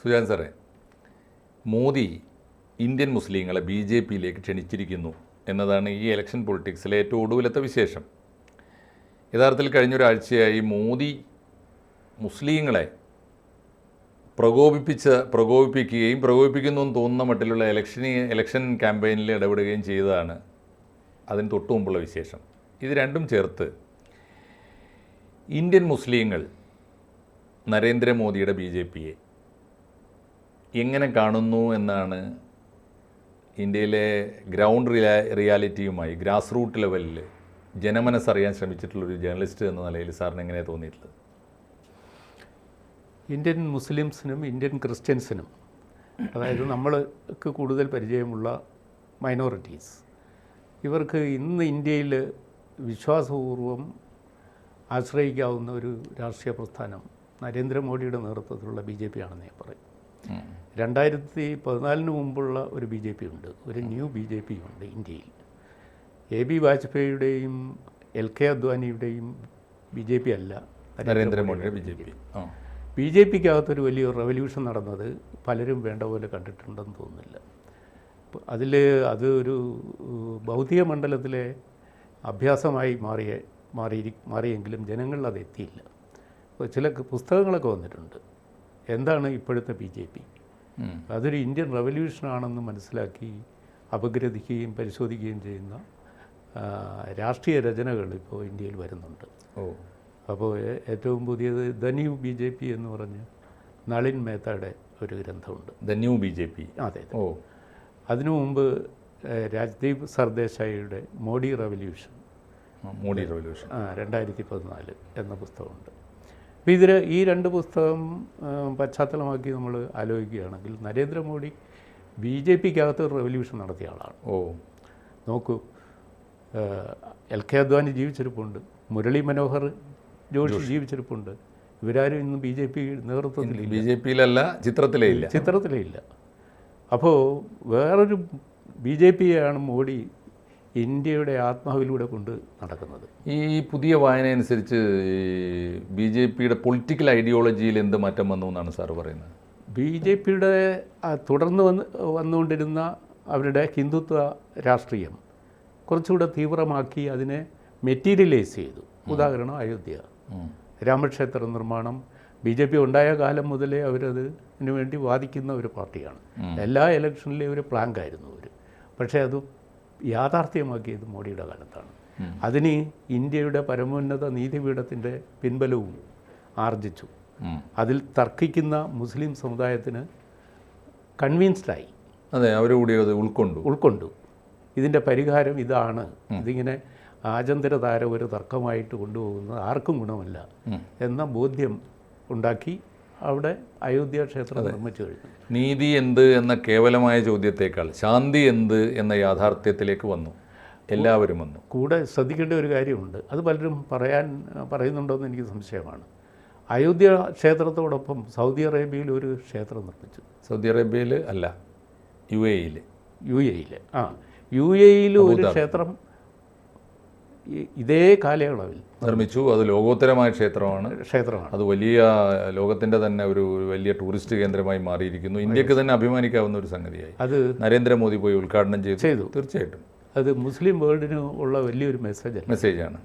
സുജാൻ സാറേ, മോദി ഇന്ത്യൻ മുസ്ലിങ്ങളെ BJP-യിലേക്ക് ക്ഷണിച്ചിരിക്കുന്നു എന്നതാണ് ഈ ഇലക്ഷൻ പൊളിറ്റിക്സിലെ ഏറ്റവും ഒടുവിലത്തെ വിശേഷം. യഥാർത്ഥത്തിൽ കഴിഞ്ഞൊരാഴ്ചയായി മോദി മുസ്ലിങ്ങളെ പ്രകോപിപ്പിക്കുകയും പ്രകോപിപ്പിക്കുന്നു എന്ന് തോന്നുന്ന മട്ടിലുള്ള ഇലക്ഷൻ ക്യാമ്പയിനിൽ ഇടപെടുകയും ചെയ്തതാണ് അതിന് തൊട്ടു മുമ്പുള്ള വിശേഷം. ഇത് രണ്ടും ചേർത്ത് ഇന്ത്യൻ മുസ്ലിങ്ങൾ നരേന്ദ്രമോദിയുടെ BJP-യെ എങ്ങനെ കാണുന്നു എന്നാണ് ഇന്ത്യയിലെ ഗ്രൗണ്ട് റിയാലിറ്റിയുമായി ഗ്രാസ് റൂട്ട് ലെവലിൽ ജനമനസ്സറിയാൻ ശ്രമിച്ചിട്ടുള്ളൊരു ജേർണലിസ്റ്റ് എന്ന നിലയിൽ സാറിന് എങ്ങനെയാണ് തോന്നിയിട്ടുള്ളത്? ഇന്ത്യൻ മുസ്ലിംസിനും ഇന്ത്യൻ ക്രിസ്ത്യൻസിനും, അതായത് നമ്മൾക്ക് കൂടുതൽ പരിചയമുള്ള മൈനോറിറ്റീസ്, ഇവർക്ക് ഇന്ന് ഇന്ത്യയിൽ വിശ്വാസപൂർവം ആശ്രയിക്കാവുന്ന ഒരു രാഷ്ട്രീയ പ്രസ്ഥാനം നരേന്ദ്രമോദിയുടെ നേതൃത്വത്തിലുള്ള BJP ആണെന്ന് ഞാൻ പറയും. 2014 മുമ്പുള്ള ഒരു BJP ഉണ്ട്, ഒരു ന്യൂ BJP ഉണ്ട് ഇന്ത്യയിൽ. AB വാജ്പേയിയുടെയും LK അദ്വാനിയുടെയും BJP അല്ല നരേന്ദ്രമോദിയുടെ BJP. BJP-ക്കകത്തൊരു വലിയൊരു റെവല്യൂഷൻ നടന്നത് പലരും വേണ്ട പോലെ കണ്ടിട്ടുണ്ടെന്ന് തോന്നുന്നില്ല. അത് ഒരു ഭൗതിക മണ്ഡലത്തിലെ അഭ്യാസമായി മാറിയെങ്കിലും ജനങ്ങളിൽ അത് എത്തിയില്ല. ചില പുസ്തകങ്ങളൊക്കെ വന്നിട്ടുണ്ട്, എന്താണ് ഇപ്പോഴത്തെ BJP, അതൊരു ഇന്ത്യൻ റെവല്യൂഷനാണെന്ന് മനസ്സിലാക്കി അപഗ്രഥിക്കുകയും പരിശോധിക്കുകയും ചെയ്യുന്ന രാഷ്ട്രീയ രചനകൾ ഇപ്പോൾ ഇന്ത്യയിൽ വരുന്നുണ്ട്. അപ്പോൾ ഏറ്റവും പുതിയത് ദ ന്യൂ BJP എന്ന് പറഞ്ഞ് നളിൻ മേത്തയുടെ ഒരു ഗ്രന്ഥമുണ്ട്. The new BJP. അതെ. അതിനു മുമ്പ് രാജ്ദീപ് സർദേശായിയുടെ മോഡി റെവല്യൂഷൻ 2014 എന്ന പുസ്തകമുണ്ട്. അപ്പോൾ ഈ രണ്ട് പുസ്തകം പശ്ചാത്തലമാക്കി നമ്മൾ ആലോചിക്കുകയാണെങ്കിൽ നരേന്ദ്രമോദി BJP-ക്കകത്ത് ഒരു റെവല്യൂഷൻ നടത്തിയ ആളാണ്. നോക്കൂ, LK അദ്വാനി ജീവിച്ചിരിപ്പുണ്ട്, മുരളി മനോഹർ ജോഷി ജീവിച്ചിരിപ്പുണ്ട്. ഇവരാരും ഇന്ന് BJP നേതൃത്വത്തിലില്ല, BJP-യിലല്ല, ചിത്രത്തിലേ ഇല്ല. അപ്പോൾ വേറൊരു BJP-യെയാണ് മോഡി ഇന്ത്യയുടെ ആത്മാവിലൂടെ കൊണ്ട് നടക്കുന്നത്. ഈ പുതിയ വായന അനുസരിച്ച് BJP-യുടെ പൊളിറ്റിക്കൽ ഐഡിയോളജിയിൽ എന്ത് മാറ്റം വന്നു എന്നാണ് സാർ പറയുന്നത്? BJP-യുടെ തുടർന്ന് വന്നുകൊണ്ടിരുന്ന അവരുടെ ഹിന്ദുത്വ രാഷ്ട്രീയം കുറച്ചുകൂടെ തീവ്രമാക്കി അതിനെ മെറ്റീരിയലൈസ് ചെയ്തു. ഉദാഹരണം അയോധ്യ രാമക്ഷേത്ര നിർമ്മാണം. BJP ഉണ്ടായ കാലം മുതലേ അവരതിനു വേണ്ടി വാദിക്കുന്ന ഒരു പാർട്ടിയാണ്. എല്ലാ ഇലക്ഷനിലെയും ഒരു പ്ലാങ്കായിരുന്നു അവർ. പക്ഷേ അത് യാഥാർത്ഥ്യമാക്കിയത് മോഡിയുടെ കാലത്താണ്. അതിന് ഇന്ത്യയുടെ പരമോന്നത നീതിപീഠത്തിൻ്റെ പിൻബലവും ആർജിച്ചു. അതിൽ തർക്കിക്കുന്ന മുസ്ലിം സമുദായത്തിന് കൺവിൻസ്ഡായി. അതെ, അവരുകൂടി അത് ഉൾക്കൊണ്ടു. ഇതിൻ്റെ പരിഹാരം ഇതാണ്, ഇതിങ്ങനെ ആചന്തരധാര ഒരു തർക്കമായിട്ട് കൊണ്ടുപോകുന്നത് ആർക്കും ഗുണമല്ല എന്ന ബോധ്യം ഉണ്ടാക്കി അവിടെ അയോധ്യ ക്ഷേത്രം നിർമ്മിച്ചു കഴിഞ്ഞു. നീതി എന്ത് എന്ന കേവലമായ ചോദ്യത്തേക്കാൾ ശാന്തി എന്ത് എന്ന യാഥാർത്ഥ്യത്തിലേക്ക് എല്ലാവരും വന്നു. കൂടെ ശ്രദ്ധിക്കേണ്ട ഒരു കാര്യമുണ്ട്, അത് പലരും പറയുന്നുണ്ടോയെന്ന് എനിക്ക് സംശയമാണ്. അയോധ്യ ക്ഷേത്രത്തോടൊപ്പം സൗദി അറേബ്യയിൽ ഒരു ക്ഷേത്രം നിർമ്മിച്ചു. സൗദി അറേബ്യയിൽ അല്ല, UAE-യിൽ ഒരു ക്ഷേത്രം ഇതേ കാലയളവിൽ നിർമ്മിച്ചു. അത് ലോകോത്തരമായ ക്ഷേത്രമാണ്. അത് വലിയ ലോകത്തിൻ്റെ തന്നെ ഒരു വലിയ ടൂറിസ്റ്റ് കേന്ദ്രമായി മാറിയിരിക്കുന്നു. ഇന്ത്യക്ക് തന്നെ അഭിമാനിക്കാവുന്ന ഒരു സംഗതിയായി അത് നരേന്ദ്രമോദി പോയി ഉദ്ഘാടനം ചെയ്തു. തീർച്ചയായിട്ടും അത് മുസ്ലിം വേൾഡിന് ഉള്ള വലിയൊരു മെസ്സേജാണ്.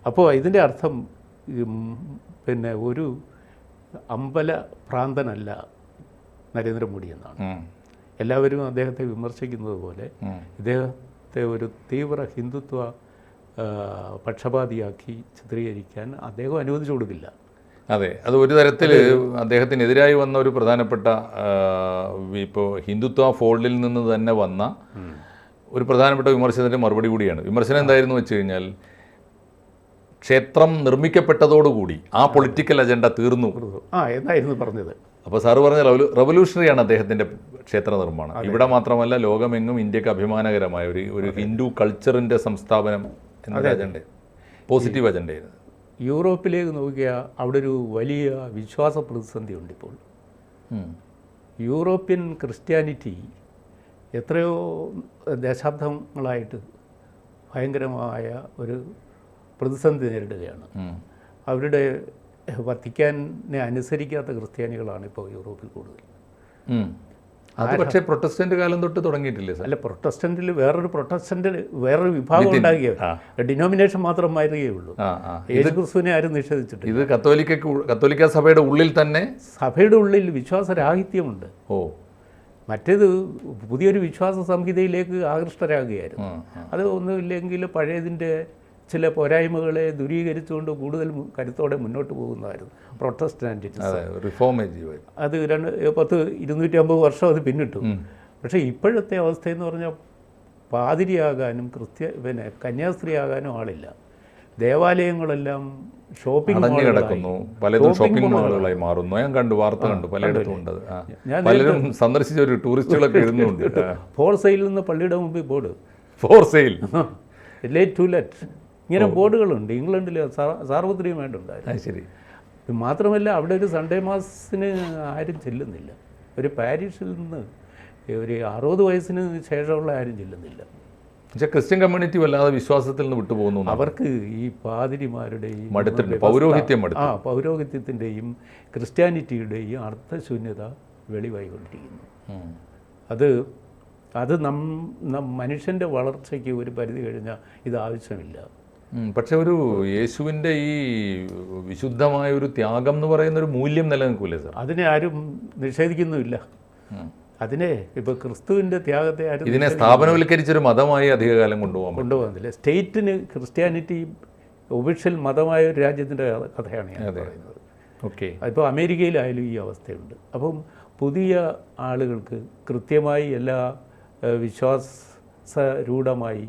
അപ്പോൾ ഇതിൻ്റെ അർത്ഥം പിന്നെ ഒരു അമ്പല ഭ്രാന്തനല്ല നരേന്ദ്രമോദി എന്നാണ്. എല്ലാവരും അദ്ദേഹത്തെ വിമർശിക്കുന്നത് പോലെ ഇദ്ദേഹത്തെ ഒരു തീവ്ര ഹിന്ദുത്വ പക്ഷപാതിയാക്കി ചിത്രീകരിക്കാൻ അദ്ദേഹം അനുവദിച്ചു കൊടുക്കില്ല. അതെ, അത് ഒരു തരത്തിൽ അദ്ദേഹത്തിനെതിരായി വന്ന ഒരു പ്രധാനപ്പെട്ട ഇപ്പോൾ ഹിന്ദുത്വ ഫോൾഡിൽ നിന്ന് തന്നെ വന്ന ഒരു പ്രധാനപ്പെട്ട വിമർശനത്തിൻ്റെ മറുപടി കൂടിയാണ്. വിമർശനം എന്തായിരുന്നു വെച്ച് കഴിഞ്ഞാൽ, ക്ഷേത്രം നിർമ്മിക്കപ്പെട്ടതോടുകൂടി ആ പൊളിറ്റിക്കൽ അജണ്ട തീർന്നു എന്നായിരുന്നു പറഞ്ഞത്. അപ്പോൾ സാറ് പറഞ്ഞ റവല്യൂഷണറിയാണ് അദ്ദേഹത്തിൻ്റെ ക്ഷേത്ര നിർമ്മാണം. ഇവിടെ മാത്രമല്ല, ലോകമെങ്ങും ഇന്ത്യക്ക് അഭിമാനകരമായ ഒരു ഹിന്ദു കൾച്ചറിൻ്റെ സംസ്ഥാപനം എന്നൊരു അജണ്ട, പോസിറ്റീവ് അജണ്ടയായിരുന്നു. യൂറോപ്പിലേക്ക് നോക്കിയാൽ അവിടെ ഒരു വലിയ വിശ്വാസ പ്രതിസന്ധി ഉണ്ട് ഇപ്പോൾ. യൂറോപ്യൻ ക്രിസ്ത്യാനിറ്റി എത്രയോ ദശാബ്ദങ്ങളായിട്ട് ഭയങ്കരമായ ഒരു പ്രതിസന്ധി നേരിടുകയാണ്. അവരുടെ വത്തിക്കാനെ അനുസരിക്കാത്ത ക്രിസ്ത്യാനികളാണ് ഇപ്പോൾ യൂറോപ്പിൽ കൂടുതൽ. അത് പക്ഷേ പ്രൊട്ടസ്റ്റന്റ് കാലം തൊട്ട് തുടങ്ങിയിട്ടില്ലേ സാർ? അല്ല, പ്രൊട്ടസ്റ്റന്റിൽ വേറൊരു വിഭാഗം ഉണ്ടാകിയ ഡിനോമിനേഷൻ മാത്രം മാറുകയുള്ളൂ. യേശു ക്രിസ്തുവിനെ ആരും നിഷേധിച്ചിട്ടില്ല. ഇത് കത്തോലിക്ക സഭയുടെ ഉള്ളിൽ തന്നെ സഭയുടെ ഉള്ളിൽ വിശ്വാസരാഹിത്യമുണ്ട്. മറ്റേത് പുതിയൊരു വിശ്വാസ സംഹിതയിലേക്ക് ആകൃഷ്ടരാകുകയായിരുന്നു. അത് ഒന്നുമില്ലെങ്കിൽ പഴയതിൻ്റെ ചില പോരായ്മകളെ ദൂരീകരിച്ചുകൊണ്ട് കൂടുതൽ കരുത്തോടെ മുന്നോട്ട് പോകുന്നതായിരുന്നു പ്രൊട്ടസ്റ്റന്റിസം. അത് 250 വർഷം അത് പിന്നിട്ടു. പക്ഷേ ഇപ്പോഴത്തെ അവസ്ഥയെന്ന് പറഞ്ഞാൽ പാതിരിയാകാനും കന്യാസ്ത്രീയാകാനും ആളില്ല. ദേവാലയങ്ങളെല്ലാം ഷോപ്പിംഗ് കിടക്കുന്നു, പലതും ഷോപ്പിംഗ് മാളുകളായി മാറുന്നു. ഞാൻ കണ്ടു, വാർത്ത കണ്ടു, പലയിടത്തും ഉണ്ട്. പലരും സന്ദർശിച്ച ഒരു ടൂറിസ്റ്റുകളൊക്കെ ഇരുന്നുണ്ട്. ഫോർ സെയിലിൽ നിന്ന് പള്ളിയുടെ മുമ്പിൽ board, for sale, late to let, ഇങ്ങനെ ബോർഡുകളുണ്ട്. ഇംഗ്ലണ്ടിൽ സാർവത്രികമായിട്ടുണ്ടായിരുന്നു. ശരി. മാത്രമല്ല അവിടെ ഒരു സൺഡേ മാസിന് ആരും ചെല്ലുന്നില്ല. ഒരു പാരീഷിൽ നിന്ന് ഒരു 60 വയസ്സിന് ശേഷമുള്ള ആരും ചെല്ലുന്നില്ല. പക്ഷേ ക്രിസ്ത്യൻ കമ്മ്യൂണിറ്റി വല്ലാതെ വിശ്വാസത്തിൽ നിന്ന് വിട്ടുപോകുന്നു. അവർക്ക് ഈ പാതിരിമാരുടെയും പൗരോഹിത്യത്തിൻ്റെയും ക്രിസ്ത്യാനിറ്റിയുടെയും അർത്ഥശൂന്യത വെളിവായിക്കൊണ്ടിരിക്കുന്നു. അത് മനുഷ്യൻ്റെ വളർച്ചയ്ക്ക് ഒരു പരിധി കഴിഞ്ഞാൽ ഇത് ആവശ്യമില്ല. പക്ഷെ ഒരു യേശുവിൻ്റെ ഈ വിശുദ്ധമായ ഒരു ത്യാഗം എന്ന് പറയുന്ന ഒരു മൂല്യം നിലനിൽക്കൂലേ സാർ? അതിനെ ആരും നിഷേധിക്കുന്നുമില്ല. അതിനെ ഇപ്പോൾ ക്രിസ്തുവിൻ്റെ ത്യാഗത്തെ ആരും ഇതിനെ സ്ഥാപനവൽക്കരിച്ചൊരു മതമായി അധികകാലം കൊണ്ടുപോകുന്നില്ല. സ്റ്റേറ്റിന് ക്രിസ്ത്യാനിറ്റി ഒഫീഷ്യൽ മതമായ ഒരു രാജ്യത്തിൻ്റെ കഥയാണ് ഞാൻ പറയുന്നത്. ഓക്കെ. ഇപ്പോൾ അമേരിക്കയിലായാലും ഈ അവസ്ഥയുണ്ട്. അപ്പം പുതിയ ആളുകൾക്ക് കൃത്യമായി എല്ലാ വിശ്വാസരൂഢമായി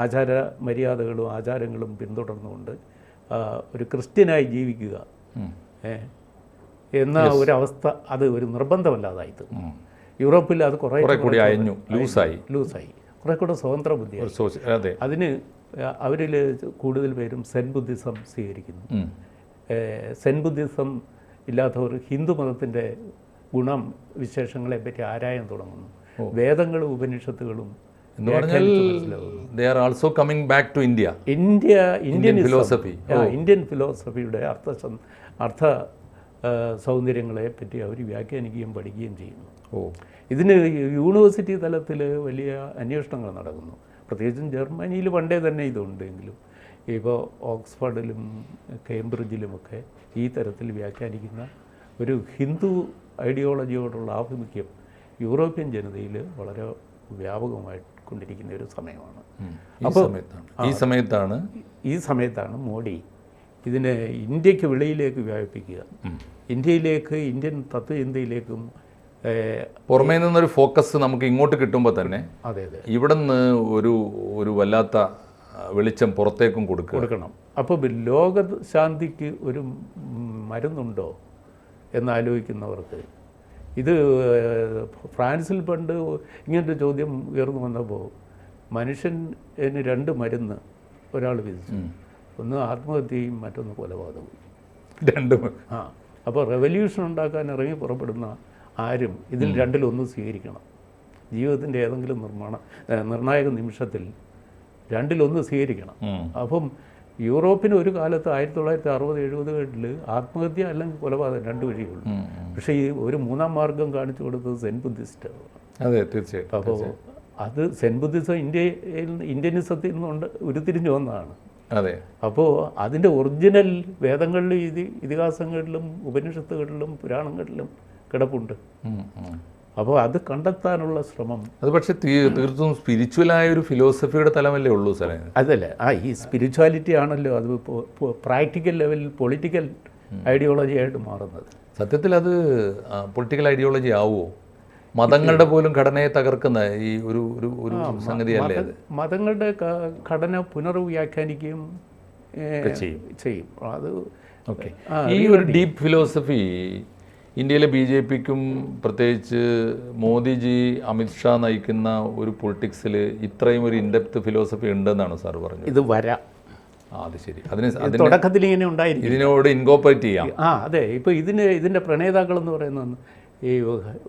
ആചാര മര്യാദകളും ആചാരങ്ങളും പിന്തുടർന്നുകൊണ്ട് ഒരു ക്രിസ്ത്യനായി ജീവിക്കുക എന്ന ഒരവസ്ഥ അത് ഒരു നിർബന്ധമല്ലാതായി തീർന്നു. യൂറോപ്പിൽ അത് കുറേ കൂടി അയഞ്ഞു, ലൂസായി, കുറേ കൂടെ സ്വതന്ത്ര ബുദ്ധിയായി. അതിന് അവരിൽ കൂടുതൽ പേരും സെൻ ബുദ്ധിസം സ്വീകരിക്കുന്നു. സെൻ ബുദ്ധിസം ഇല്ലാത്തവർ ഹിന്ദു മതത്തിൻ്റെ ഗുണം വിശേഷങ്ങളെ പറ്റി ആരായാൻ തുടങ്ങുന്നു. വേദങ്ങളും ഉപനിഷത്തുകളും എന്ന് പറഞ്ഞാൽ they are also coming back to India. Indian philosophy. Indian ഫിലോസഫിയുടെ അർത്ഥ സൗന്ദര്യങ്ങളെ പറ്റി അവർ വ്യാഖ്യാനിക്കുകയും പഠിക്കുകയും ചെയ്യുന്നു. ഇതിന് യൂണിവേഴ്സിറ്റി തലത്തിൽ വലിയ അന്വേഷണങ്ങൾ നടക്കുന്നു. പ്രത്യേകിച്ചും ജർമ്മനിയിൽ പണ്ടേ തന്നെ ഇതുണ്ടെങ്കിലും ഇപ്പോൾ ഓക്സ്ഫോർഡിലും കേംബ്രിഡ്ജിലുമൊക്കെ ഈ തരത്തിൽ വ്യാഖ്യാനിക്കുന്ന ഒരു ഹിന്ദു ഐഡിയോളജിയോടുള്ള ആഭിമുഖ്യം യൂറോപ്യൻ ജനതയിൽ വളരെ വ്യാപകമായിക്കൊണ്ടിരിക്കുന്ന ഒരു സമയമാണ്. അപ്പോൾ ഈ സമയത്താണ് മോഡി ഇതിനെ ഇന്ത്യക്ക് വെളിയിലേക്ക് വ്യാപിപ്പിക്കുക. ഇന്ത്യൻ തത്വചിന്തയിലേക്കും പുറമേ നിന്നൊരു ഫോക്കസ് നമുക്ക് ഇങ്ങോട്ട് കിട്ടുമ്പോൾ തന്നെ ഇവിടെ നിന്ന് ഒരു വല്ലാത്ത വെളിച്ചം പുറത്തേക്കും കൊടുക്കണം. അപ്പോൾ ലോകശാന്തിക്ക് ഒരു മരുന്നുണ്ടോ എന്നാലോചിക്കുന്നവർക്ക് ഇത് ഫ്രാൻസിൽ പണ്ട് ഇങ്ങനൊരു ചോദ്യം ഉയർന്നു വന്നപ്പോൾ മനുഷ്യന് 2 മരുന്ന് ഒരാൾ വിധിച്ചു. ഒന്ന് ആത്മഹത്യയും മറ്റൊന്ന് കൊലപാതകവും. 2 അപ്പോൾ റെവല്യൂഷൻ ഉണ്ടാക്കാൻ ഇറങ്ങി പുറപ്പെടുന്ന ആരും ഇതിൽ 2-1 സ്വീകരിക്കണം. ജീവിതത്തിൻ്റെ ഏതെങ്കിലും നിർണായക നിമിഷത്തിൽ 2-1 സ്വീകരിക്കണം. അപ്പം യൂറോപ്പിന് ഒരു കാലത്ത് 1960-70കളിൽ ആത്മഹത്യ അല്ലെങ്കിൽ കൊലപാതകം 2 വഴിയുള്ളൂ. പക്ഷേ ഈ ഒരു 3-ാം മാർഗം കാണിച്ചു കൊടുത്തത് സെൻ ബുദ്ധിസ്റ്റാണ്. അതെ, തീർച്ചയായിട്ടും. അപ്പോൾ അത് സെൻ ബുദ്ധിസം ഇന്ത്യനിസത്തിൽ നിന്നുകൊണ്ട് ഉരുത്തിരിഞ്ഞു വന്നതാണ്. അതെ. അപ്പോൾ അതിൻ്റെ ഒറിജിനൽ വേദങ്ങളിലും ഇതിഹാസങ്ങളിലും ഉപനിഷത്തുകളിലും പുരാണങ്ങളിലും കിടപ്പുണ്ട്. അപ്പോൾ അത് കണ്ടെത്താനുള്ള ശ്രമം. അത് പക്ഷേ തീർത്തും സ്പിരിച്വലായ ഒരു ഫിലോസഫിയുടെ തലമല്ലേ ഉള്ളൂ സാറേ? അതല്ലേ, ഈ സ്പിരിച്വാലിറ്റി ആണല്ലോ അത് പ്രാക്ടിക്കൽ ലെവലിൽ പൊളിറ്റിക്കൽ ഐഡിയോളജി ആയിട്ട് മാറുന്നത്. സത്യത്തിൽ അത് പൊളിറ്റിക്കൽ ഐഡിയോളജി ആവുമോ? മതങ്ങളുടെ പോലും ഘടനയെ തകർക്കുന്ന ഈ ഒരു സംഗതിയല്ലേ അത്? മതങ്ങളുടെ ഘടന പുനർവ്യാഖ്യാനിക്കുകയും ചെയ്യും. അത് ഓക്കെ. ഈ ഒരു ഡീപ്പ് ഫിലോസഫി ഇന്ത്യയിലെ BJPക്കും പ്രത്യേകിച്ച് മോദിജി അമിത്ഷാ നയിക്കുന്ന ഒരു പൊളിറ്റിക്സിൽ ഇത്രയും ഒരു ഇൻഡെപ്ത് ഫിലോസഫി ഉണ്ടെന്നാണ് സാർ പറഞ്ഞത്. ഇത് വരാം. അത് ശരി. തുടക്കത്തിൽ ഇങ്ങനെ ഉണ്ടായിരിക്കും. ഇതിനോട് ഇൻകോപ്പറേറ്റ് ചെയ്യാം. അതെ. ഇപ്പോൾ ഇതിൻ്റെ പ്രണേതാക്കളെന്ന് പറയുന്നത് ഈ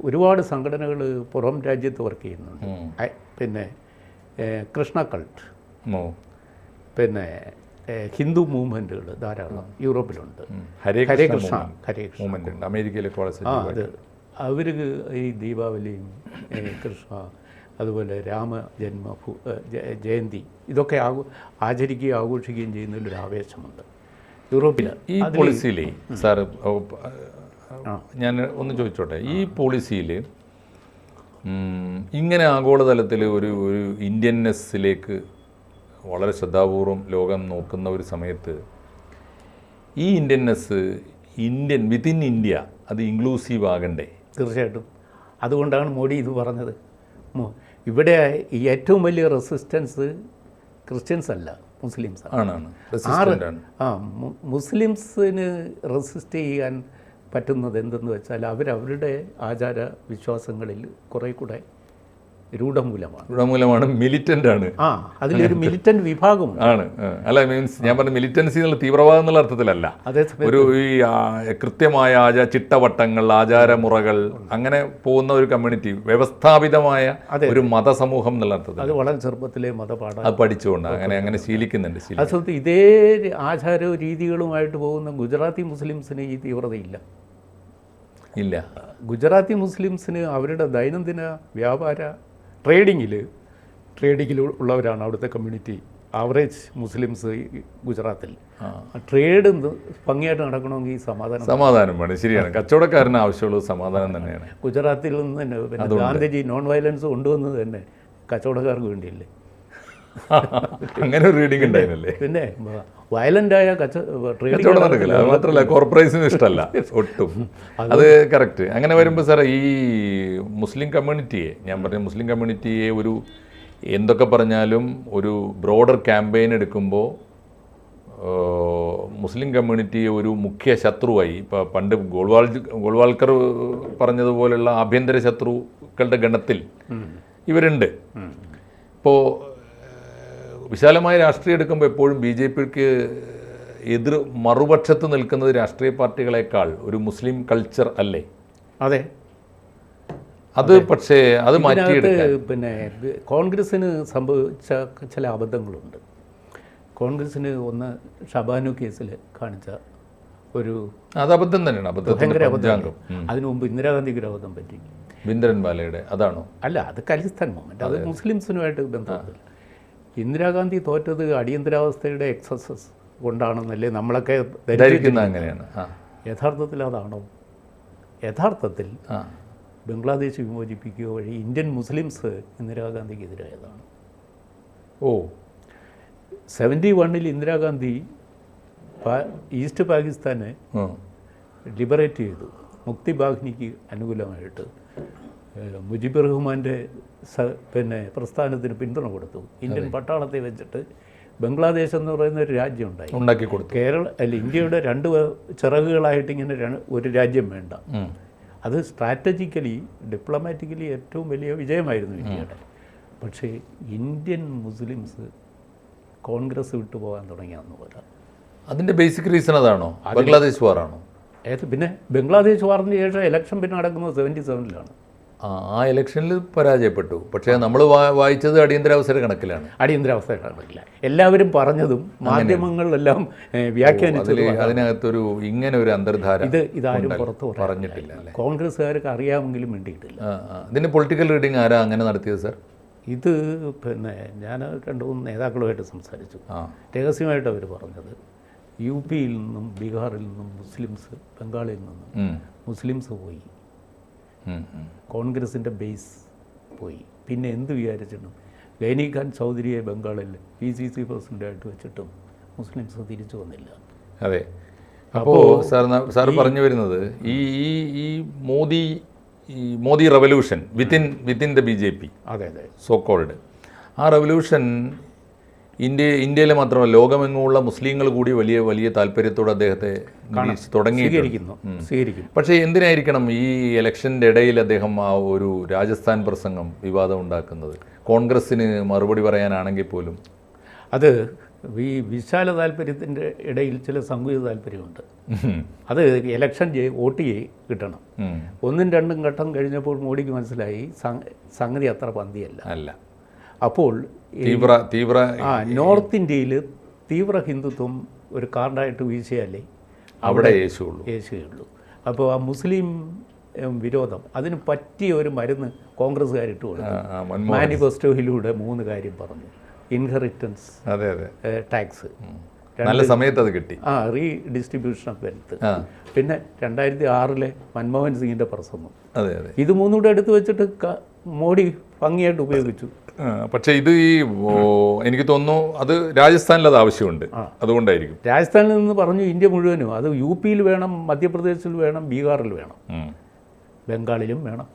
ഒരുപാട് സംഘടനകൾ പുറം രാജ്യത്ത് വർക്ക് ചെയ്യുന്നുണ്ട്. പിന്നെ കൃഷ്ണ കൾട്ട്, പിന്നെ ഹിന്ദു മൂവ്മെൻറ്റുകൾ ധാരാളം യൂറോപ്പിലുണ്ട്. ഹരേ ഹരേ കൃഷ്ണ കൃഷ്ണ മൂവ്മെന്റ് ഉണ്ട് അമേരിക്കയിലെ അത് അവർ ഈ ദീപാവലിയും കൃഷ്ണ അതുപോലെ ജയന്തി ഇതൊക്കെ ആചരിക്കുകയും ആഘോഷിക്കുകയും ചെയ്യുന്നതിലൊരു ആവേശമുണ്ട് യൂറോപ്പിൽ. ഈ പോളിസിയിലേ സാറ് ഞാൻ ഒന്ന് ചോദിച്ചോട്ടെ, ഈ പോളിസിയിൽ ഇങ്ങനെ ആഗോളതലത്തിൽ ഒരു ഇന്ത്യൻനെസ്സിലേക്ക് വളരെ ശ്രദ്ധാപൂർവം ലോകം നോക്കുന്ന ഒരു സമയത്ത് ഈ ഇന്ത്യൻനെസ് വിത്തിൻ ഇന്ത്യ അത് ഇൻക്ലൂസീവ് ആകണ്ടേ? തീർച്ചയായിട്ടും. അതുകൊണ്ടാണ് മോഡി ഇത് പറഞ്ഞത്. ഇവിടെ ഏറ്റവും വലിയ റെസിസ്റ്റൻസ് ക്രിസ്ത്യൻസ് അല്ല, മുസ്ലിംസ് ആണ്. മുസ്ലിംസിന് റെസിസ്റ്റ് ചെയ്യാൻ പറ്റുന്നത് എന്തെന്ന് വെച്ചാൽ അവരവരുടെ ആചാര വിശ്വാസങ്ങളിൽ കുറേ കൂടെ രൂഢമൂലമാണ്, മിലിറ്റൻ്റ് ആണ്. അതിലൊരു മിലിറ്റൻ്റ് വിഭാഗം ആണ്. അല്ല, മീൻസ് ഞാൻ പറഞ്ഞ മിലിറ്റൻസി എന്നുള്ള തീവ്രവാദം എന്നുള്ള അർത്ഥത്തിലല്ല. ഒരു ഈ കൃത്യമായ ചിട്ടവട്ടങ്ങൾ, ആചാരമുറകൾ അങ്ങനെ പോകുന്ന ഒരു കമ്മ്യൂണിറ്റി, വ്യവസ്ഥാപിതമായ ഒരു മതസമൂഹം എന്നുള്ള അർത്ഥത്തിൽ അത് വളരെ ചെറുപ്പത്തിലെ മതപാഠം അത് പഠിച്ചുകൊണ്ട് അങ്ങനെ ശീലിക്കുന്നുണ്ട്. അസത്ത് ഇതേ ആചാര രീതികളുമായിട്ട് പോകുന്ന ഗുജറാത്തി മുസ്ലിംസിന് ഈ തീവ്രതയില്ല. ഗുജറാത്തി മുസ്ലിംസിന് അവരുടെ ദൈനംദിന വ്യാപാര ട്രേഡിങ്ങിൽ ഉള്ളവരാണ് അവിടുത്തെ കമ്മ്യൂണിറ്റി. ആവറേജ് മുസ്ലിംസ് ഗുജറാത്തിൽ ട്രേഡ് ഭംഗിയായിട്ട് നടക്കണമെങ്കിൽ സമാധാനം വേണം. ശരിയാണ്, കച്ചവടക്കാരന് ആവശ്യമുള്ളത് സമാധാനം തന്നെയാണ്. ഗുജറാത്തിൽ നിന്ന് തന്നെ പിന്നെ ഗാന്ധിജി നോൺ വയലൻസ് കൊണ്ടുവന്നത് തന്നെ കച്ചവടക്കാർക്ക് വേണ്ടിയല്ലേ? അങ്ങനെ ഒരു റീഡിംഗ് ഉണ്ടായിരുന്നല്ലേ? പിന്നെ വയലൻ്റായ കച്ചവടം നടക്കില്ല. അത് മാത്രമല്ല കോർപ്പറേഷന് ഇഷ്ടമല്ല ഒട്ടും. അത് കറക്റ്റ്. അങ്ങനെ വരുമ്പോൾ സാറേ ഈ മുസ്ലിം കമ്മ്യൂണിറ്റിയെ ഒരു എന്തൊക്കെ പറഞ്ഞാലും ഒരു ബ്രോഡർ ക്യാമ്പയിൻ എടുക്കുമ്പോൾ മുസ്ലിം കമ്മ്യൂണിറ്റിയെ ഒരു മുഖ്യ ശത്രുവായി, ഇപ്പോൾ പണ്ട് ഗോൾവാൾക്കർ പറഞ്ഞതുപോലുള്ള ആഭ്യന്തര ശത്രുക്കളുടെ ഗണത്തിൽ ഇവരുണ്ട്. ഇപ്പോൾ വിശാലമായ രാഷ്ട്രീയം എടുക്കുമ്പോൾ എപ്പോഴും BJPക്ക് മറുപക്ഷത്ത് നിൽക്കുന്നത് രാഷ്ട്രീയ പാർട്ടികളെക്കാൾ ഒരു മുസ്ലിം കൾച്ചർ അല്ലേ? അതെ. അത് പക്ഷേ അത് മാറ്റിയെടുക്കാൻ പിന്നെ കോൺഗ്രസ്സിന് സംഭവിച്ച ചില അബദ്ധങ്ങളുണ്ട്. കോൺഗ്രസ്സിന് ഒന്ന് ഷബാനു കേസിൽ കാണിച്ച ഒരു അബദ്ധം തന്നെയാണ്. ഭയങ്കര അബദ്ധം. അതിനു മുമ്പ് ഇന്ദിരാഗാന്ധിക്ക് ഒരു അബദ്ധം പറ്റി. ഭിന്ദ്രൻവാലയുടെ അതാണോ? അല്ല, അത് ഖലിസ്ഥാൻ മൂവ്മെൻറ്റ്. അത് മുസ്ലിംസിനുമായിട്ട് ബന്ധമില്ല. ഇന്ദിരാഗാന്ധി തോറ്റത് അടിയന്തരാവസ്ഥയുടെ എക്സസസ് കൊണ്ടാണെന്നല്ലേ നമ്മളൊക്കെ ധരിക്കുന്നത്. അങ്ങനെയാണ്. യഥാർത്ഥത്തിൽ അതാണോ? യഥാർത്ഥത്തിൽ ബംഗ്ലാദേശ് വിമോചിപ്പിക്കുക വഴി ഇന്ത്യൻ മുസ്ലിംസ് ഇന്ദിരാഗാന്ധിക്ക് എതിരായതാണ്. 71 ഇന്ദിരാഗാന്ധി ഈസ്റ്റ് പാകിസ്ഥാനെ ലിബറേറ്റ് ചെയ്തു. മുക്തി ബാഗ്നിക്ക് അനുകൂലമായിട്ട് മുജിബുർ റഹ്മാൻ്റെ പിന്നെ പ്രസ്ഥാനത്തിന് പിന്തുണ കൊടുത്തു. ഇന്ത്യൻ പട്ടാളത്തെ വെച്ചിട്ട് ബംഗ്ലാദേശ് എന്ന് പറയുന്ന ഒരു രാജ്യം ഉണ്ടാക്കി കൊടുത്തു. ഇന്ത്യയുടെ 2 ചിറകുകളായിട്ട് ഇങ്ങനെ ഒരു രാജ്യം വേണ്ട. അത് സ്ട്രാറ്റജിക്കലി ഡിപ്ലോമാറ്റിക്കലി ഏറ്റവും വലിയ വിജയമായിരുന്നു ഇന്ത്യയുടെ. പക്ഷേ ഇന്ത്യൻ മുസ്ലിംസ് കോൺഗ്രസ് വിട്ടുപോകാൻ തുടങ്ങിയെന്ന് പോലെ. അതിൻ്റെ ബേസിക് റീസൺ അതാണോ? ബംഗ്ലാദേശ് വാറാണോ? പിന്നെ ബംഗ്ലാദേശ് വാറിന് ശേഷം ഇലക്ഷൻ പിന്നെ നടക്കുന്നത് 77-ലാണ്. ആ ഇലക്ഷനിൽ പരാജയപ്പെട്ടു. പക്ഷേ നമ്മൾ വായിച്ചത് അടിയന്തരാവസ്ഥയുടെ കണക്കിലാണ്. അടിയന്തരാവസ്ഥയുടെ കണക്കില്ല. എല്ലാവരും പറഞ്ഞതും മാധ്യമങ്ങളിലെല്ലാം വ്യാഖ്യാനിച്ചത് അതിനകത്തൊരു ഇങ്ങനെ ഒരു അന്തർധാര ഇതാരും പുറത്ത് പറഞ്ഞിട്ടില്ല. കോൺഗ്രസ്സുകാർക്ക് അറിയാമെങ്കിലും വേണ്ടിയിട്ടില്ല. ഇതിൻ്റെ പൊളിറ്റിക്കൽ റീഡിങ് ആരാ അങ്ങനെ നടത്തിയത് സാർ? ഇത് പിന്നെ ഞാൻ 2-3 നേതാക്കളുമായിട്ട് സംസാരിച്ചു. രഹസ്യമായിട്ട് അവർ പറഞ്ഞത് UP-യിൽ നിന്നും ബീഹാറിൽ നിന്നും മുസ്ലിംസ്, ബംഗാളിൽ നിന്നും മുസ്ലിംസ് പോയി. കോൺഗ്രസിൻ്റെ ബേസ് പോയി. പിന്നെ എന്ത് വിചാരിച്ചിട്ടും ഗൈനി ഖാൻ ചൗധരിയെ ബംഗാളിൽ PCC പ്രസിഡൻ്റായിട്ട് വെച്ചിട്ടും മുസ്ലിംസ് തിരിച്ചു വന്നില്ല. അതെ. അപ്പോൾ സാർ പറഞ്ഞു വരുന്നത് ഈ Modi revolution within the BJP, അതെ സോ കോൾഡ്, ആ റെവല്യൂഷൻ ഇന്ത്യയിലെ മാത്രമല്ല ലോകമെങ്ങുമുള്ള മുസ്ലിങ്ങൾ കൂടി വലിയ വലിയ താല്പര്യത്തോടെ അദ്ദേഹത്തെ സ്വീകരിക്കുന്നു. പക്ഷേ എന്തിനായിരിക്കണം ഈ ഇലക്ഷൻ്റെ ഇടയിൽ അദ്ദേഹം ആ ഒരു രാജസ്ഥാൻ പ്രസംഗം വിവാദം ഉണ്ടാക്കുന്നത്? കോൺഗ്രസ്സിന് മറുപടി പറയാനാണെങ്കിൽ പോലും അത് ഈ വിശാല താല്പര്യത്തിൻ്റെ ഇടയിൽ ചില സംഘടിത താല്പര്യമുണ്ട്. അത് ഇലക്ഷൻ വോട്ട് കിട്ടണം. 1ഉം 2ഉം ഘട്ടം കഴിഞ്ഞപ്പോൾ മോഡിക്ക് മനസ്സിലായി സംഗതി അത്ര പന്തിയല്ല. അപ്പോൾ തീവ്ര നോർത്ത് ഇന്ത്യയിൽ തീവ്ര ഹിന്ദുത്വം ഒരു കാർഡായിട്ട് വീശിയാലേ അവിടെ യേശുള്ളൂ. യേശുള്ളൂ. അപ്പോൾ ആ മുസ്ലിം വിരോധം അതിന് പറ്റിയ ഒരു മരുന്ന് കോൺഗ്രസ്സുകാരിട്ട് കൊടുത്തു. മാനിഫെസ്റ്റോയിലൂടെ 3 കാര്യം പറഞ്ഞു. ഇൻഹെറിറ്റൻസ്, അതെ ടാക്സ്, നല്ല സമയത്ത് അത് കിട്ടി, റീഡിസ്ട്രിബ്യൂഷൻ ഓഫ് വെൽത്ത്, പിന്നെ 2006 മൻമോഹൻ സിംഗിൻ്റെ പ്രസംഗം. അതെ ഇത് 3 കൂടെ എടുത്തു വെച്ചിട്ട് മോഡി ഭംഗിയായിട്ട് ഉപയോഗിച്ചു. പക്ഷേ ഇത് എനിക്ക് തോന്നുന്നു അത് രാജസ്ഥാനിൽ അത് ആവശ്യമുണ്ട്, അതുകൊണ്ടായിരിക്കും. രാജസ്ഥാനിൽ നിന്ന് പറഞ്ഞു ഇന്ത്യ മുഴുവനും, അത് UP-ൽ വേണം, മധ്യപ്രദേശിൽ വേണം, ബീഹാറിൽ വേണം, ബംഗാളിലും വേണം.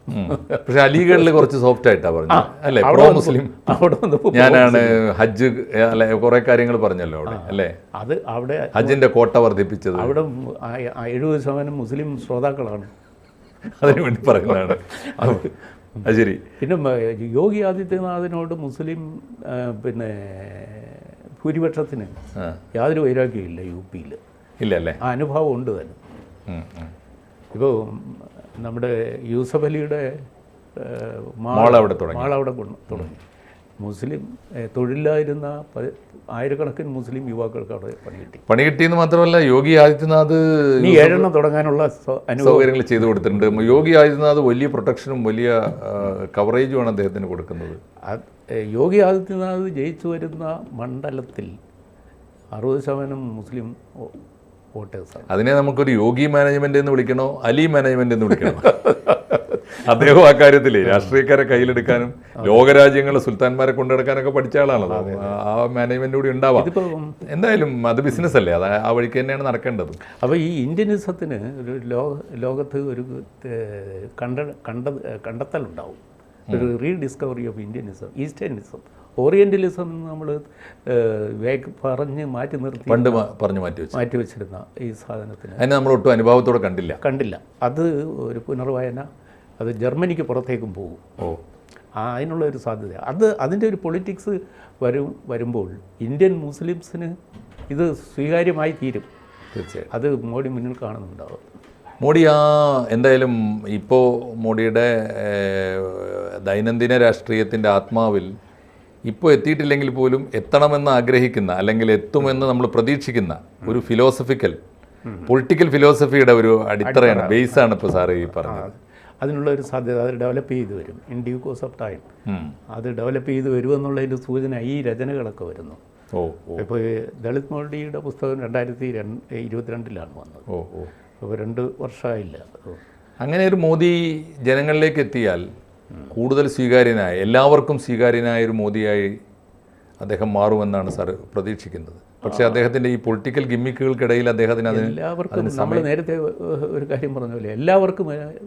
പക്ഷെ അലിഗഡിൽ കുറച്ച് സോഫ്റ്റ് ആയിട്ടാണ് പറഞ്ഞു അല്ലേ, അവിടെ മുസ്ലിം. അവിടെ ഞാനാണ് ഹജ്ജ് അല്ലെ കുറെ കാര്യങ്ങൾ പറഞ്ഞല്ലോ അവിടെ അല്ലേ, അത് അവിടെ ഹജ്ജിന്റെ കോട്ട വർദ്ധിപ്പിച്ചത്. അവിടെ 70% മുസ്ലിം ശ്രോതാക്കളാണ്, അതിനുവേണ്ടി പറയുന്നതാണ്. അത് ശരി. പിന്നെ യോഗി ആദിത്യനാഥിനോട് മുസ്ലിം പിന്നെ ഭൂരിപക്ഷത്തിന് യാതൊരു വൈരാഗ്യമില്ല UP-ൽ. ഇല്ല അല്ലേ? ആ അനുഭവം ഉണ്ട് തന്നെ. ഇപ്പോൾ നമ്മുടെ യൂസഫ് അലിയുടെ മാളവിടെ തുടങ്ങി. മുസ്ലിം തൊഴിലില്ലായിരുന്ന ആയിരക്കണക്കിന് മുസ്ലിം യുവാക്കൾക്ക് അവിടെ പണി കിട്ടിയെന്ന് മാത്രമല്ല, യോഗി ആദിത്യനാഥ് 7 തുടങ്ങാനുള്ള സൗകര്യങ്ങൾ ചെയ്തു കൊടുത്തിട്ടുണ്ട്. യോഗി ആദിത്യനാഥ് വലിയ പ്രൊട്ടക്ഷനും വലിയ കവറേജുമാണ് അദ്ദേഹത്തിന് കൊടുക്കുന്നത്. യോഗി ആദിത്യനാഥ് ജയിച്ചു വരുന്ന മണ്ഡലത്തിൽ 60% മുസ്ലിം വോട്ടേഴ്സാണ്. അതിനെ നമുക്കൊരു യോഗി മാനേജ്മെന്റ് എന്ന് വിളിക്കണോ, അലി മാനേജ്മെന്റ് എന്ന് വിളിക്കണോ? അദ്ദേഹം ആ കാര്യത്തിൽ രാഷ്ട്രീയക്കാരെ കയ്യിലെടുക്കാനും ലോകരാജ്യങ്ങളെ സുൽത്താൻമാരെ കൊണ്ടുനടക്കാനൊക്കെ പഠിച്ച ആളാണല്ലോ. ആ മാനേജ്മെന്റ് കൂടി ഉണ്ടാവാം. എന്തായാലും അത് ബിസിനസ് അല്ലേ, അത് ആ വഴിക്ക് തന്നെയാണ് നടക്കേണ്ടത്. അപ്പോൾ ഈ ഇന്ത്യനിസത്തിന് ഒരു ലോകത്ത് ഒരു കണ്ടെത്തലുണ്ടാവും, ഒരു റീഡിസ്കവറി ഓഫ് ഇന്ത്യനിസം, ഈസ്റ്റേണിസം. ഓറിയൻ്റലിസം നമ്മൾ പറഞ്ഞ് മാറ്റി നിർത്തി, പണ്ട് പറഞ്ഞു മാറ്റി വെച്ചിരുന്ന ഈ സാധനത്തിന് അതിനെ നമ്മൾ ഒട്ടും അനുഭവത്തോടെ കണ്ടില്ല. അത് ഒരു പുനർവായന, അത് ജർമ്മനിക്ക് പുറത്തേക്കും പോകും. അതിനുള്ള ഒരു സാധ്യത, അതിൻ്റെ ഒരു പൊളിറ്റിക്സ് വരുമ്പോൾ ഇന്ത്യൻ മുസ്ലിംസിന് ഇത് സ്വീകാര്യമായി തീരും. തീർച്ചയായും അത് മോഡി മുന്നിൽ കാണുന്നുണ്ടാവും. മോഡി എന്തായാലും ഇപ്പോൾ മോഡിയുടെ ദൈനംദിന രാഷ്ട്രീയത്തിൻ്റെ ആത്മാവിൽ ഇപ്പോൾ എത്തിയിട്ടില്ലെങ്കിൽ പോലും എത്തണമെന്ന് ആഗ്രഹിക്കുന്ന, അല്ലെങ്കിൽ എത്തുമെന്ന് നമ്മൾ പ്രതീക്ഷിക്കുന്ന ഒരു പൊളിറ്റിക്കൽ ഫിലോസഫിയുടെ ഒരു അടിത്തറയാണ്, ബേസാണ് ഇപ്പോൾ സാറ് ഈ പറഞ്ഞത്. അതിനുള്ള ഒരു സാധ്യത അത് ഡെവലപ്പ് ചെയ്ത് വരും in due course of time. അത് ഡെവലപ്പ് ചെയ്ത് വരുമെന്നുള്ളതിൻ്റെ സൂചന ഈ രചനകളൊക്കെ വരുന്നു. ഇപ്പോൾ ദളിത് മോഡിയുടെ പുസ്തകം 2022 വന്നത്. അപ്പോൾ 2 വർഷമായില്ല. അങ്ങനെ ഒരു മോദി ജനങ്ങളിലേക്ക് എത്തിയാൽ കൂടുതൽ സ്വീകാര്യനായ, എല്ലാവർക്കും സ്വീകാര്യനായ ഒരു മോദിയായി അദ്ദേഹം മാറുമെന്നാണ് സാർ പ്രതീക്ഷിക്കുന്നത്. പക്ഷേ അദ്ദേഹത്തിൻ്റെ ഈ പൊളിറ്റിക്കൽ ഗിമ്മിക്കുകൾക്കിടയിൽ അദ്ദേഹത്തിന് എല്ലാവർക്കും, നമ്മൾ നേരത്തെ ഒരു കാര്യം പറഞ്ഞ പോലെ, എല്ലാവർക്കും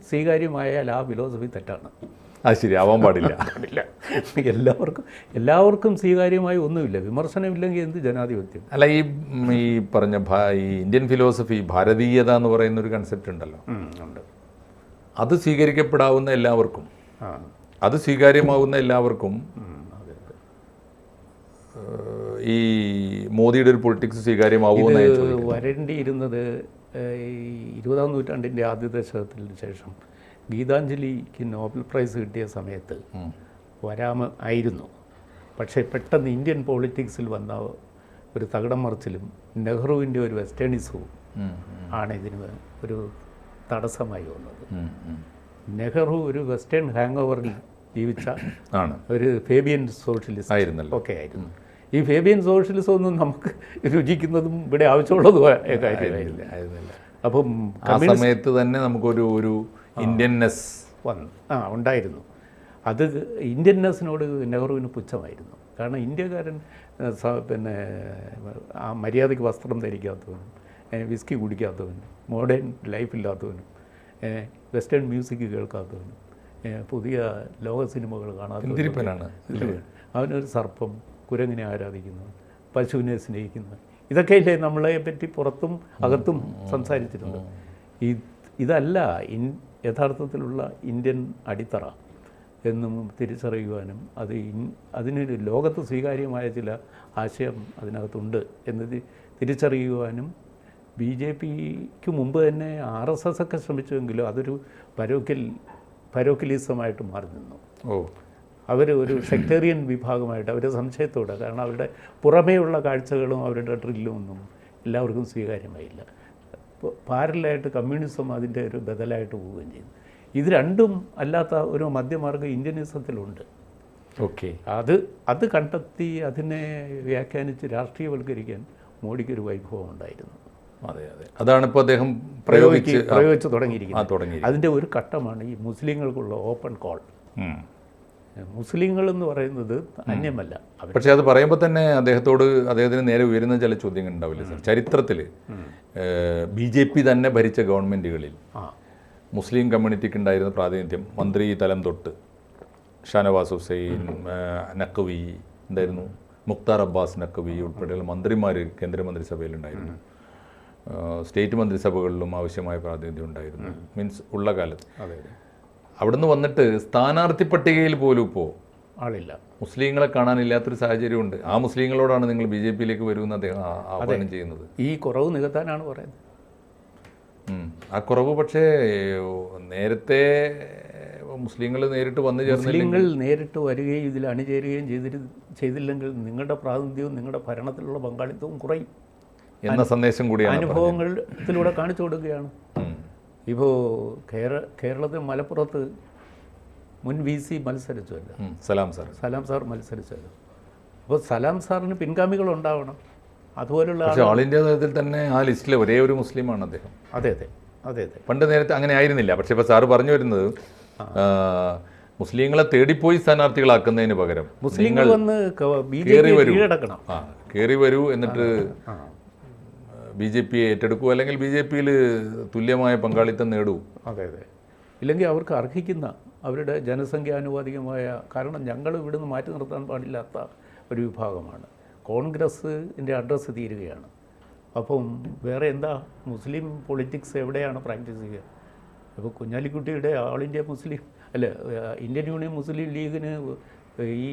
സ്വീകാര്യമായാൽ ആ ഫിലോസഫി തെറ്റാണ്. അത് ശരി, ആവാൻ പാടില്ല. എല്ലാവർക്കും സ്വീകാര്യമായി ഒന്നുമില്ല. വിമർശനമില്ലെങ്കിൽ എന്ത് ജനാധിപത്യം? അല്ല, ഈ പറഞ്ഞ ഈ ഇന്ത്യൻ ഫിലോസഫി, ഭാരതീയത എന്ന് പറയുന്ന ഒരു കൺസെപ്റ്റ് ഉണ്ടല്ലോ, ഉണ്ട്. അത് സ്വീകരിക്കപ്പെടാവുന്ന എല്ലാവർക്കും, അത് സ്വീകാര്യമാവുന്ന എല്ലാവർക്കും ഈ മോദിയുടെ ഒരു പൊളിറ്റിക്സ് സ്വീകാര്യമാവുമെന്ന് വരേണ്ടിയിരുന്നത് 20-ാം നൂറ്റാണ്ടിൻ്റെ ആദ്യ ദശകത്തിന് ശേഷം ഗീതാഞ്ജലിക്ക് നോബൽ പ്രൈസ് കിട്ടിയ സമയത്ത് ആയിരുന്നു. പക്ഷേ പെട്ടെന്ന് ഇന്ത്യൻ പൊളിറ്റിക്സിൽ വന്ന ഒരു തകിടം മറിച്ചിലും നെഹ്റുവിൻ്റെ ഒരു വെസ്റ്റേണിസവും ആണ് ഇതിന് ഒരു തടസ്സമായി വന്നത്. നെഹ്റു ഒരു വെസ്റ്റേൺ ഹാങ് ഓവറിൽ ജീവിച്ച ഒരു ഫേബിയൻ സോഷ്യലിസ്റ്റ് ആയിരുന്നു. ഈ ഫേബിയൻ സോഷ്യലിസം ഒന്നും നമുക്ക് രുചിക്കുന്നതും ഇവിടെ ആവശ്യമുള്ളതുമായ കാര്യമായില്ല. അപ്പം ആ സമയത്ത് തന്നെ നമുക്കൊരു ഇന്ത്യൻനെസ് ഉണ്ടായിരുന്നു. അത് ഇന്ത്യൻനെസ്സിനോട് നെഹ്റുവിന് പുച്ഛമായിരുന്നു. കാരണം ഇന്ത്യക്കാരൻ പിന്നെ ആ മര്യാദയ്ക്ക് വസ്ത്രം ധരിക്കാത്തവനും, വിസ്കി കുടിക്കാത്തവനും, മോഡേൺ ലൈഫില്ലാത്തവനും, വെസ്റ്റേൺ മ്യൂസിക് കേൾക്കാത്തവനും, പുതിയ ലോക സിനിമകൾ കാണാത്തവനാണ്. അവനൊരു സർപ്പം, കുരങ്ങിനെ ആരാധിക്കുന്നു, പശുവിനെ സ്നേഹിക്കുന്നു. ഇതൊക്കെയല്ലേ നമ്മളെ പറ്റി പുറത്തും അകത്തും സംസാരിച്ചിരുന്നത്. ഇതല്ല യഥാർത്ഥത്തിലുള്ള ഇന്ത്യൻ അടിത്തറ എന്നും തിരിച്ചറിയുവാനും അതിനൊരു ലോകത്ത് സ്വീകാര്യമായ ചില ആശയം അതിനകത്തുണ്ട് എന്ന് തിരിച്ചറിയുവാനും BJPക്ക് മുമ്പ് തന്നെ RSS ഒക്കെ ശ്രമിച്ചുവെങ്കിലും അതൊരു പരോക്കിലിസമായിട്ട് മാറി നിന്നു. അവർ ഒരു സെക്ടേറിയൻ വിഭാഗമായിട്ട് അവർ സംശയത്തോടെ, കാരണം അവരുടെ പുറമേയുള്ള കാഴ്ചകളും അവരുടെ ഡ്രില്ലും ഒന്നും എല്ലാവർക്കും സ്വീകാര്യമായില്ല. ഇപ്പോൾ പാരലായിട്ട് കമ്മ്യൂണിസം അതിൻ്റെ ഒരു ബദലായിട്ട് പോവുകയും ചെയ്തു. ഇത് രണ്ടും അല്ലാത്ത ഒരു മധ്യമാർഗ്ഗം ഇന്ത്യനിസത്തിലുണ്ട്. ഓക്കെ, അത് കണ്ടെത്തി അതിനെ വ്യാഖ്യാനിച്ച് രാഷ്ട്രീയവൽക്കരിക്കാൻ മോഡിക്കൊരു വൈഭവം ഉണ്ടായിരുന്നു. അതെ, അതാണ് ഇപ്പോൾ അദ്ദേഹം പ്രയോഗിച്ച് തുടങ്ങിയിരിക്കുന്നത്. അതിൻ്റെ ഒരു ഘട്ടമാണ് ഈ മുസ്ലിങ്ങൾക്കുള്ള ഓപ്പൺ കോൾ. മുസ്ലിങ്ങൾ എന്ന് പറയുന്നത് അന്യമല്ല. പക്ഷേ അത് പറയുമ്പോൾ തന്നെ അദ്ദേഹത്തിന് നേരെ ഉയരുന്ന ചില ചോദ്യങ്ങൾ ഉണ്ടാവില്ല സർ. ചരിത്രത്തിൽ BJP തന്നെ ഭരിച്ച ഗവൺമെൻറ്റുകളിൽ മുസ്ലിം കമ്മ്യൂണിറ്റിക്ക് ഉണ്ടായിരുന്ന പ്രാതിനിധ്യം മന്ത്രി തലം തൊട്ട് ഷാനവാസ് ഹുസൈൻ, നഖ്വി ഉണ്ടായിരുന്നു, മുക്താർ അബ്ബാസ് നഖ്വി ഉൾപ്പെടെയുള്ള മന്ത്രിമാർ കേന്ദ്രമന്ത്രിസഭയിലുണ്ടായിരുന്നു. സ്റ്റേറ്റ് മന്ത്രിസഭകളിലും ആവശ്യമായ പ്രാതിനിധ്യം ഉണ്ടായിരുന്നു. മീൻസ് ഉള്ള കാലത്ത് അവിടുന്ന് വന്നിട്ട് സ്ഥാനാർത്ഥി പട്ടികയിൽ പോലും ഇപ്പോൾ ആളില്ല, മുസ്ലിങ്ങളെ കാണാനില്ലാത്തൊരു സാഹചര്യമുണ്ട്. ആ മുസ്ലിങ്ങളോടാണ് നിങ്ങൾ BJPയിലേക്ക് വരുമെന്ന് അദ്ദേഹം ആഹ്വാനം ചെയ്യുന്നത്. ഈ കുറവ് നികത്താനാണ് പറയുന്നത്. ആ കുറവ് പക്ഷേ നേരത്തെ മുസ്ലിങ്ങൾ നേരിട്ട് വന്നു ചേർന്ന് മുസ്ലിങ്ങൾ നേരിട്ട് വരികയും ഇതിൽ അണിചേരുകയും ചെയ്തില്ലെങ്കിൽ നിങ്ങളുടെ പ്രാതിനിധ്യവും നിങ്ങളുടെ ഭരണത്തിലുള്ള പങ്കാളിത്തവും കുറയും എന്ന സന്ദേശം കൂടിയാണ് അനുഭവങ്ങളിലൂടെ കാണിച്ചു കൊടുക്കുകയാണ്. ഇപ്പോൾ കേരളത്തിൽ മലപ്പുറത്ത് മുൻ VC മത്സരിച്ചല്ലോ, സലാം സാർ മത്സരിച്ചല്ലോ. അപ്പോൾ സലാം സാറിന് പിൻഗാമികളുണ്ടാവണം. അതുപോലുള്ള ഓൾ ഇന്ത്യ തലത്തിൽ തന്നെ ആ ലിസ്റ്റിൽ ഒരേ ഒരു മുസ്ലിമാണ് അദ്ദേഹം. അതെ. പണ്ട് നേരത്തെ അങ്ങനെ ആയിരുന്നില്ല. പക്ഷേ ഇപ്പോൾ സാറ് പറഞ്ഞു വരുന്നത് മുസ്ലിങ്ങളെ തേടിപ്പോയി സ്ഥാനാർത്ഥികളാക്കുന്നതിന് പകരം മുസ്ലിങ്ങൾ വന്ന് കീഴടക്കണം, കയറി വരൂ, എന്നിട്ട് BJPയെ ഏറ്റെടുക്കൂ, അല്ലെങ്കിൽ BJPയിൽ തുല്യമായ പങ്കാളിത്തം നേടൂ. അതെ. ഇല്ലെങ്കിൽ അവർക്ക് അർഹിക്കുന്ന അവരുടെ ജനസംഖ്യാനുപാതികമായ, കാരണം ഞങ്ങൾ ഇവിടുന്ന് മാറ്റി നിർത്താൻ പാടില്ലാത്ത ഒരു വിഭാഗമാണ്. കോൺഗ്രസിൻ്റെ അഡ്രസ്സ് തീരുകയാണ്. അപ്പം വേറെ എന്താ മുസ്ലിം പൊളിറ്റിക്സ് എവിടെയാണ് പ്രാക്ടീസ് ചെയ്യുക? ഇപ്പോൾ കുഞ്ഞാലിക്കുട്ടിയുടെ all India Muslim Indian union Muslim ലീഗിന് ഈ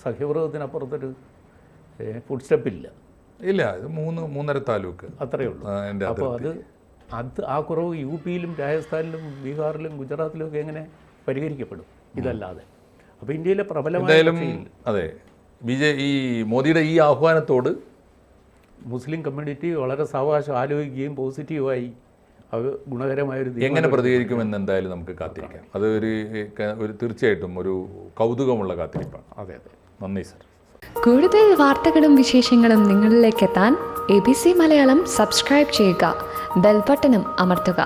സഹ്യവ്രതത്തിനപ്പുറത്തൊരു ഫുഡ് സ്റ്റെപ്പില്ല. ഇത് 3.5 താലൂക്ക് അത്രയേ ഉള്ളൂ. അപ്പോൾ ആ കുറവ് UPയിലും രാജസ്ഥാനിലും ബീഹാറിലും ഗുജറാത്തിലും ഒക്കെ എങ്ങനെ പരിഹരിക്കപ്പെടും ഇതല്ലാതെ? അപ്പോൾ ഇന്ത്യയിലെ പ്രബലമായ അതെ ഈ മോദിയുടെ ഈ ആഹ്വാനത്തോട് മുസ്ലിം കമ്മ്യൂണിറ്റി വളരെ സാവകാശം ആലോചിക്കുകയും പോസിറ്റീവായി അത് ഗുണകരമായൊരു എങ്ങനെ പ്രതികരിക്കുമെന്ന് എന്തായാലും നമുക്ക് കാത്തിരിക്കാം. അത് ഒരു തീർച്ചയായിട്ടും ഒരു കൗതുകമുള്ള കാത്തിരിപ്പാണ്. അതെ. നന്ദി സർ. കൂടുതൽ വാർത്തകളും വിശേഷങ്ങളും നിങ്ങളിലേക്ക് എത്താൻ ABC മലയാളം സബ്സ്ക്രൈബ് ചെയ്യുക, ബെൽ ബട്ടണും അമർത്തുക.